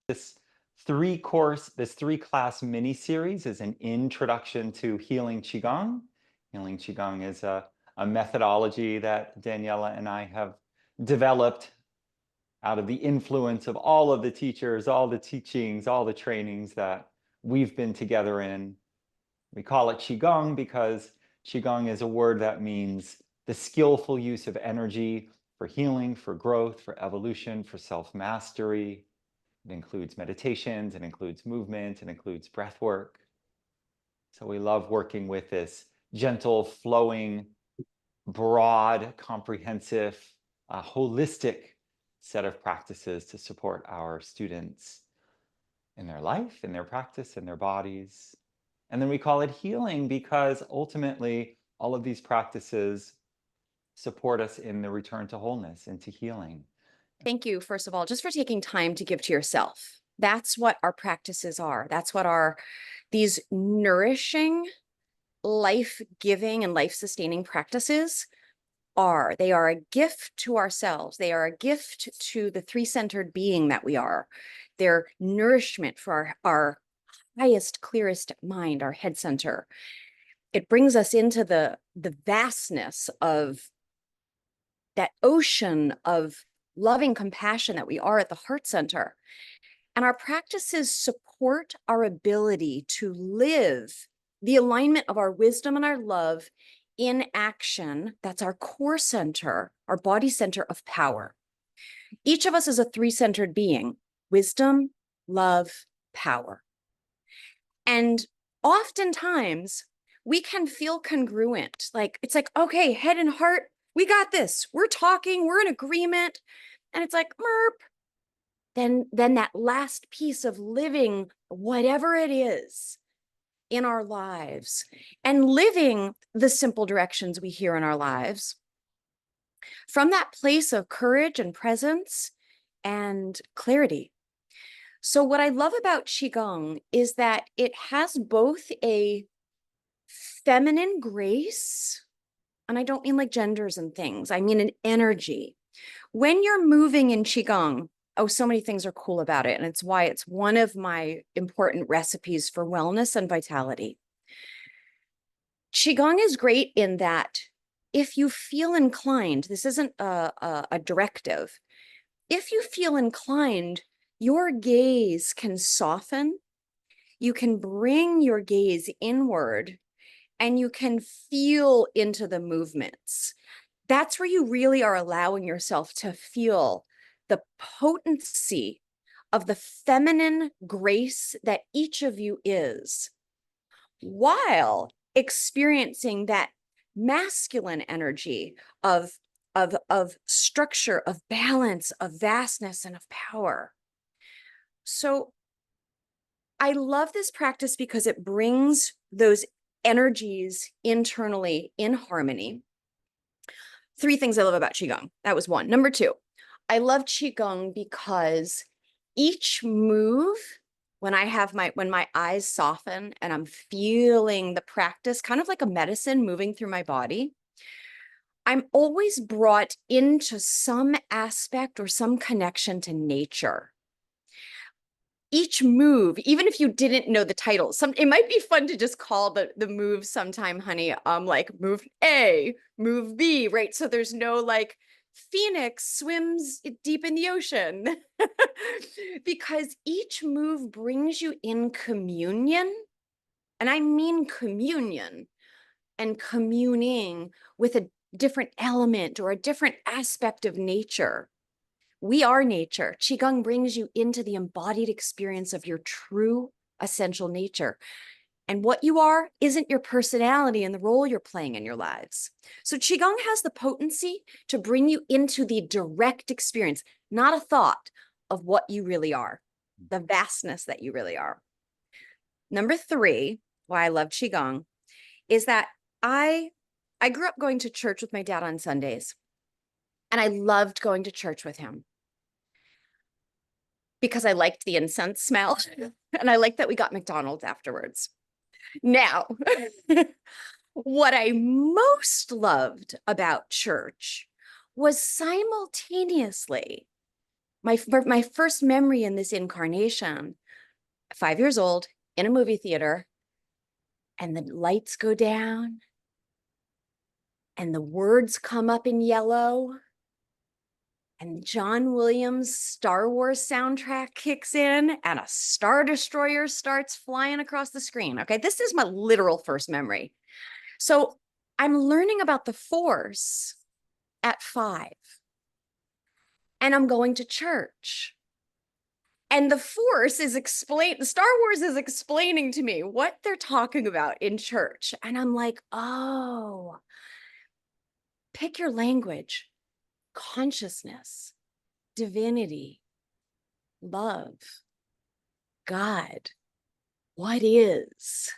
This this three-class mini-series is an introduction to Healing Qigong. Healing Qigong is a methodology that Daniela and I have developed out of the influence of all of the teachers, all the teachings, all the trainings that we've been together in. We call it Qigong because Qigong is a word that means the skillful use of energy for healing, for growth, for evolution, for self-mastery. It includes meditations, it includes movement, it includes breath work. So we love working with this gentle, flowing, broad, comprehensive, holistic set of practices to support our students in their life, in their practice, in their bodies. And then we call it healing because ultimately all of these practices support us in the return to wholeness, into healing. Thank you, first of all, just for taking time to give to yourself. That's what our practices are. That's what these nourishing, life-giving, and life-sustaining practices are. They are a gift to ourselves. They are a gift to the three-centered being that we are. They're nourishment for our highest, clearest mind, our head center. It brings us into the vastness of that ocean of loving compassion that we are at the heart center. And our practices support our ability to live the alignment of our wisdom and our love in action. That's our core center, our body center of power. Each of us is a three-centered being: wisdom, love, power. And oftentimes we can feel congruent. It's like, okay, head and heart, we got this. We're talking, we're in agreement. And it's like, merp. Then that last piece of living whatever it is in our lives and living the simple directions we hear in our lives from that place of courage and presence and clarity. So what I love about Qigong is that it has both a feminine grace, and I don't mean like genders and things, I mean an energy. When you're moving in Qigong, oh, so many things are cool about it. And it's why it's one of my important recipes for wellness and vitality. Qigong is great in that if you feel inclined, this isn't a directive. If you feel inclined, your gaze can soften. You can bring your gaze inward and you can feel into the movements. That's where you really are allowing yourself to feel the potency of the feminine grace that each of you is, while experiencing that masculine energy of structure, of balance, of vastness, and of power. So I love this practice because it brings those energies internally in harmony. Three things I love about Qigong. That was one. Number two, I love Qigong because each move, when my eyes soften and I'm feeling the practice, kind of like a medicine moving through my body, I'm always brought into some aspect or some connection to nature. Each move, even if you didn't know the title, it might be fun to just call the move sometime, honey, like move A, move B, right? So there's no like Phoenix swims deep in the ocean because each move brings you in communion. And I mean communion and communing with a different element or a different aspect of nature. We are nature. Qigong brings you into the embodied experience of your true essential nature. And what you are isn't your personality and the role you're playing in your lives. So Qigong has the potency to bring you into the direct experience, not a thought, of what you really are, the vastness that you really are. Number three, why I love Qigong, is that I grew up going to church with my dad on Sundays, and I loved going to church with him because I liked the incense smell and I liked that we got McDonald's afterwards. Now, what I most loved about church was simultaneously My first memory in this incarnation, 5 years old, in a movie theater, and the lights go down, and the words come up in yellow, and John Williams' Star Wars soundtrack kicks in, and a Star Destroyer starts flying across the screen. Okay, this is my literal first memory. So I'm learning about the Force at 5, and I'm going to church. And the Force is Star Wars is explaining to me what they're talking about in church. And I'm like, oh, pick your language: consciousness, divinity, love, God, what is,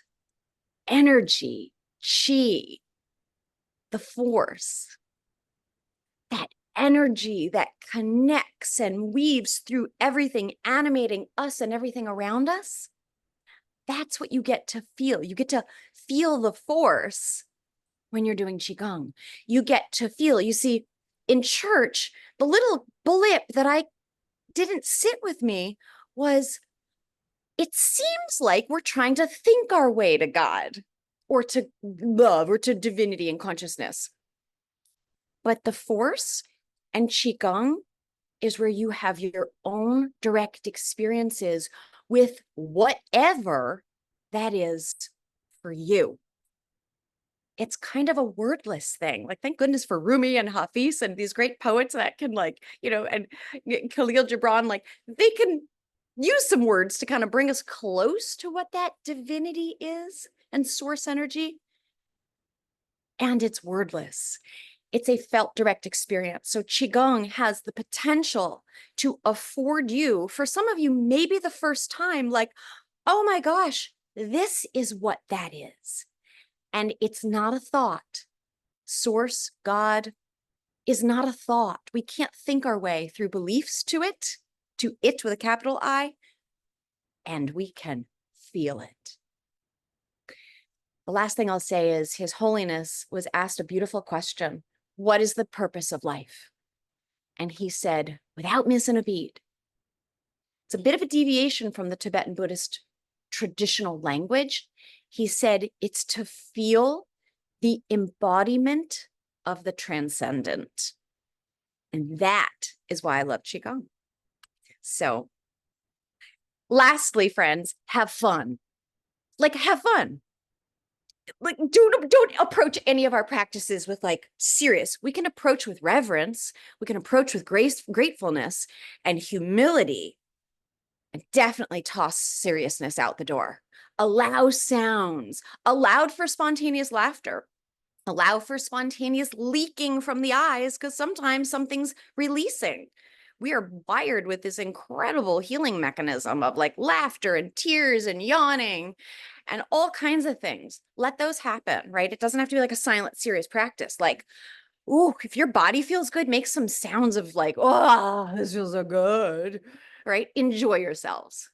energy, chi, the Force, that energy that connects and weaves through everything, animating us and everything around us. That's what you get to feel. You get to feel the Force when you're doing Qigong. You get to feel, you see, in church, the little blip that I didn't sit with me was, it seems like we're trying to think our way to God or to love or to divinity and consciousness. But the Force and Qigong is where you have your own direct experiences with whatever that is for you. It's kind of a wordless thing. Like, thank goodness for Rumi and Hafiz and these great poets that can, like, and Khalil Gibran, like, they can use some words to kind of bring us close to what that divinity is and source energy. And it's wordless. It's a felt direct experience. So Qigong has the potential to afford you, for some of you, maybe the first time, like, oh my gosh, this is what that is. And it's not a thought. Source, God, is not a thought. We can't think our way through beliefs to it with a capital I, and we can feel it. The last thing I'll say is His Holiness was asked a beautiful question. What is the purpose of life? And he said, without missing a beat, it's a bit of a deviation from the Tibetan Buddhist traditional language. He said, it's to feel the embodiment of the transcendent. And that is why I love Qigong. So lastly, friends, have fun. Like, have fun. Like, don't approach any of our practices with, like, serious. We can approach with reverence. We can approach with gratefulness and humility, and definitely toss seriousness out the door. Allow sounds, allowed for spontaneous laughter, allow for spontaneous leaking from the eyes, because sometimes something's releasing. We are wired with this incredible healing mechanism of, like, laughter and tears and yawning and all kinds of things. Let those happen, right? It doesn't have to be like a silent, serious practice. Like, ooh, if your body feels good, make some sounds of, like, oh, this feels so good, right? Enjoy yourselves.